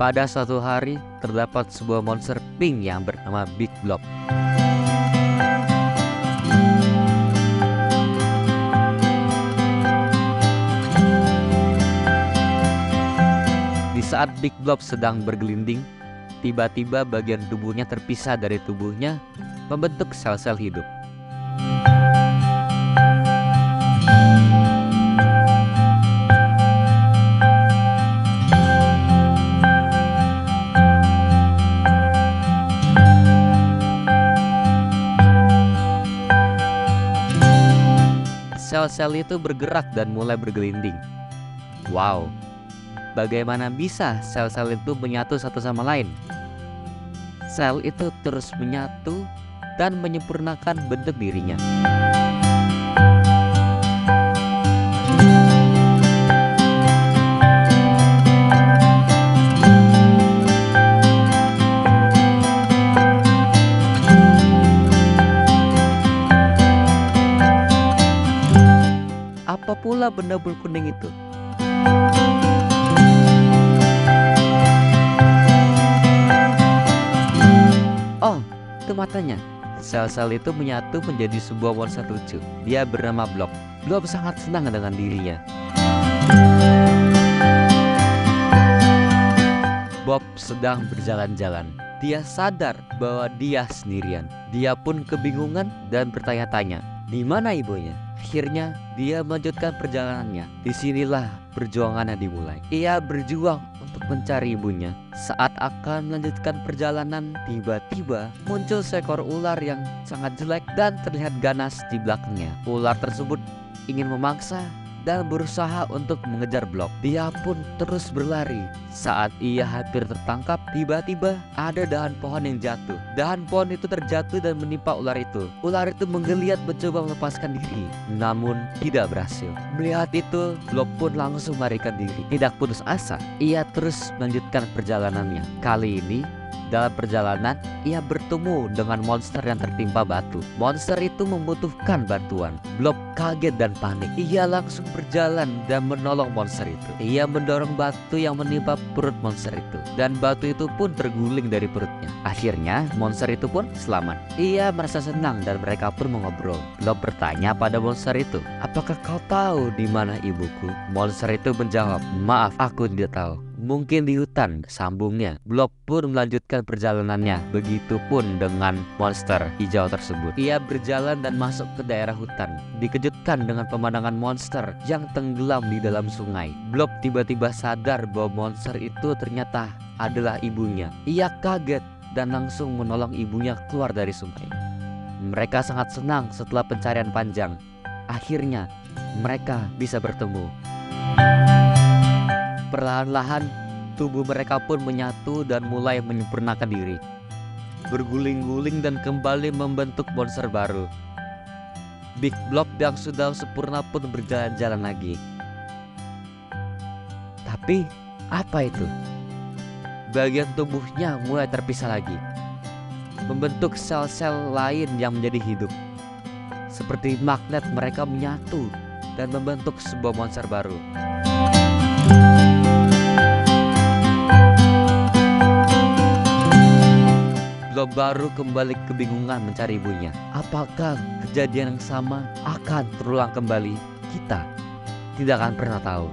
Pada suatu hari, terdapat sebuah monster pink yang bernama Big Blob. Di saat Big Blob sedang bergelinding, tiba-tiba bagian tubuhnya terpisah dari tubuhnya, membentuk sel-sel hidup. Sel-sel itu bergerak dan mulai bergelinding. Wow, bagaimana bisa sel-sel itu menyatu satu sama lain? Sel itu terus menyatu dan menyempurnakan bentuk dirinya. Apa pula benda berkuning itu? Oh, itu matanya. Sel-sel itu menyatu menjadi sebuah monster lucu. Dia bernama Blob. Blob sangat senang dengan dirinya. Bob sedang berjalan-jalan. Dia sadar bahwa dia sendirian. Dia pun kebingungan dan bertanya-tanya, di mana ibunya? Akhirnya dia melanjutkan perjalanannya. Disinilah perjuangannya dimulai. Ia berjuang untuk mencari ibunya. Saat akan melanjutkan perjalanan, tiba-tiba muncul seekor ular yang sangat jelek dan terlihat ganas di belakangnya. Ular tersebut ingin memaksa dan berusaha untuk mengejar Blob. Dia pun terus berlari. Saat ia hampir tertangkap, tiba-tiba ada dahan pohon yang jatuh. Dahan pohon itu terjatuh dan menimpa ular itu. Ular itu menggeliat mencoba melepaskan diri, namun tidak berhasil. Melihat itu, Blob pun langsung melarikan diri. Tidak putus asa, ia terus melanjutkan perjalanannya. Kali ini dalam perjalanan, ia bertemu dengan monster yang tertimpa batu. Monster itu membutuhkan bantuan. Blob kaget dan panik. Ia langsung berjalan dan menolong monster itu. Ia mendorong batu yang menimpa perut monster itu, dan batu itu pun terguling dari perutnya. Akhirnya, monster itu pun selamat. Ia merasa senang dan mereka pun mengobrol. Blob bertanya pada monster itu, apakah kau tahu di mana ibuku? Monster itu menjawab, maaf, aku tidak tahu. Mungkin di hutan, sambungnya. Blob pun melanjutkan perjalanannya. Begitupun dengan monster hijau tersebut. Ia berjalan dan masuk ke daerah hutan. Dikejutkan dengan pemandangan monster yang tenggelam di dalam sungai. Blob tiba-tiba sadar bahwa monster itu ternyata adalah ibunya. Ia kaget dan langsung menolong ibunya keluar dari sungai. Mereka sangat senang setelah pencarian panjang. Akhirnya mereka bisa bertemu. Perlahan-lahan tubuh mereka pun menyatu dan mulai menyempurnakan diri, berguling-guling dan kembali membentuk monster baru. Big Blob yang sudah sempurna pun berjalan-jalan lagi. Tapi apa itu? Bagian tubuhnya mulai terpisah lagi, membentuk sel-sel lain yang menjadi hidup. Seperti magnet, mereka menyatu dan membentuk sebuah monster baru. Blob baru kembali kebingungan mencari ibunya. Apakah kejadian yang sama akan terulang kembali? Kita tidak akan pernah tahu.